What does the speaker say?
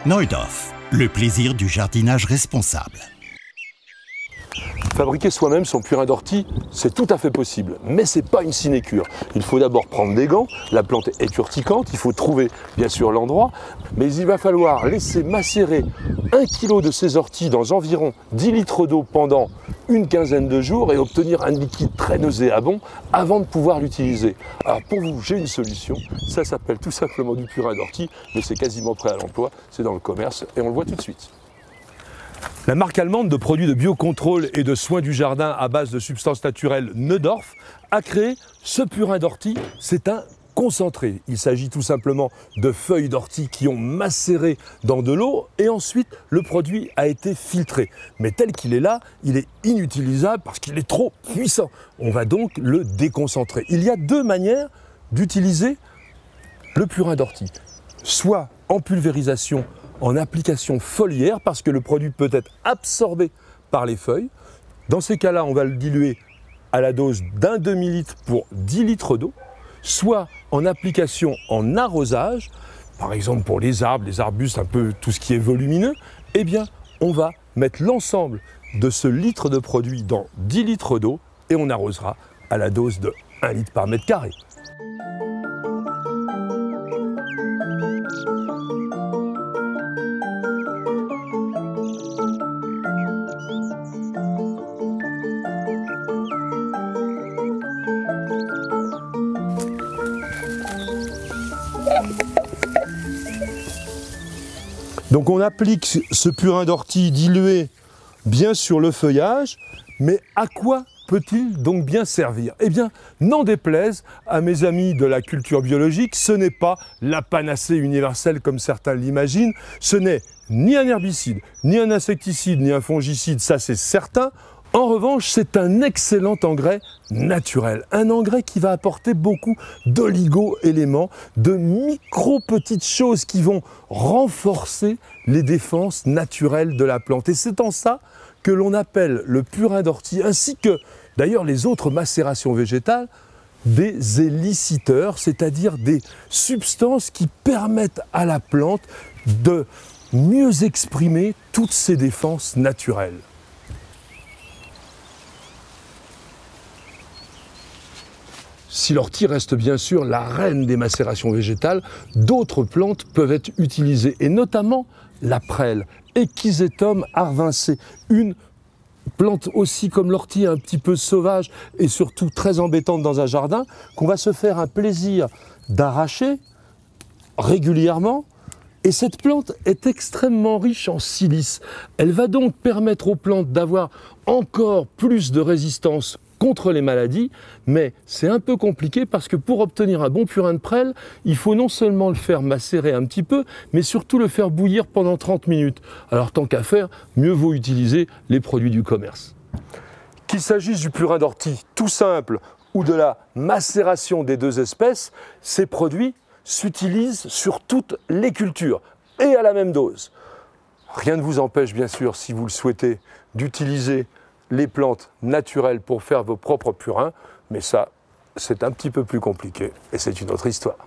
Neudorf, le plaisir du jardinage responsable. Fabriquer soi-même son purin d'ortie, c'est tout à fait possible, mais ce n'est pas une sinécure. Il faut d'abord prendre des gants, la plante est urticante, il faut trouver bien sûr l'endroit, mais il va falloir laisser macérer 1 kg de ces orties dans environ 10 litres d'eau pendant une quinzaine de jours et obtenir un liquide très nauséabond avant de pouvoir l'utiliser. Alors pour vous, j'ai une solution, ça s'appelle tout simplement du purin d'ortie, mais c'est quasiment prêt à l'emploi, c'est dans le commerce et on le voit tout de suite. La marque allemande de produits de biocontrôle et de soins du jardin à base de substances naturelles Neudorf a créé ce purin d'ortie. C'est un concentré. Il s'agit tout simplement de feuilles d'ortie qui ont macéré dans de l'eau et ensuite le produit a été filtré. Mais tel qu'il est là, il est inutilisable parce qu'il est trop puissant. On va donc le déconcentrer. Il y a deux manières d'utiliser le purin d'ortie. Soit en pulvérisation, en application foliaire, parce que le produit peut être absorbé par les feuilles. Dans ces cas-là, on va le diluer à la dose d'un demi-litre pour 10 litres d'eau, soit en application en arrosage, par exemple pour les arbres, les arbustes, un peu tout ce qui est volumineux, eh bien, on va mettre l'ensemble de ce litre de produit dans 10 litres d'eau et on arrosera à la dose de 1 litre par mètre carré. Donc on applique ce purin d'ortie dilué bien sur le feuillage, mais à quoi peut-il donc bien servir? Eh bien, n'en déplaise à mes amis de la culture biologique, ce n'est pas la panacée universelle comme certains l'imaginent, ce n'est ni un herbicide, ni un insecticide, ni un fongicide, ça c'est certain. En revanche, c'est un excellent engrais naturel, un engrais qui va apporter beaucoup d'oligo-éléments, de micro-petites choses qui vont renforcer les défenses naturelles de la plante. Et c'est en ça que l'on appelle le purin d'ortie, ainsi que d'ailleurs les autres macérations végétales, des éliciteurs, c'est-à-dire des substances qui permettent à la plante de mieux exprimer toutes ses défenses naturelles. Si l'ortie reste bien sûr la reine des macérations végétales, d'autres plantes peuvent être utilisées, et notamment la prêle, Echisetum arvincé, une plante aussi comme l'ortie un petit peu sauvage et surtout très embêtante dans un jardin, qu'on va se faire un plaisir d'arracher régulièrement. Et cette plante est extrêmement riche en silice. Elle va donc permettre aux plantes d'avoir encore plus de résistance contre les maladies, mais c'est un peu compliqué parce que pour obtenir un bon purin de prêle, il faut non seulement le faire macérer un petit peu, mais surtout le faire bouillir pendant 30 minutes. Alors tant qu'à faire, mieux vaut utiliser les produits du commerce. Qu'il s'agisse du purin d'ortie tout simple ou de la macération des deux espèces, ces produits s'utilisent sur toutes les cultures et à la même dose. Rien ne vous empêche bien sûr, si vous le souhaitez, d'utiliser les plantes naturelles pour faire vos propres purins, mais ça, c'est un petit peu plus compliqué et c'est une autre histoire.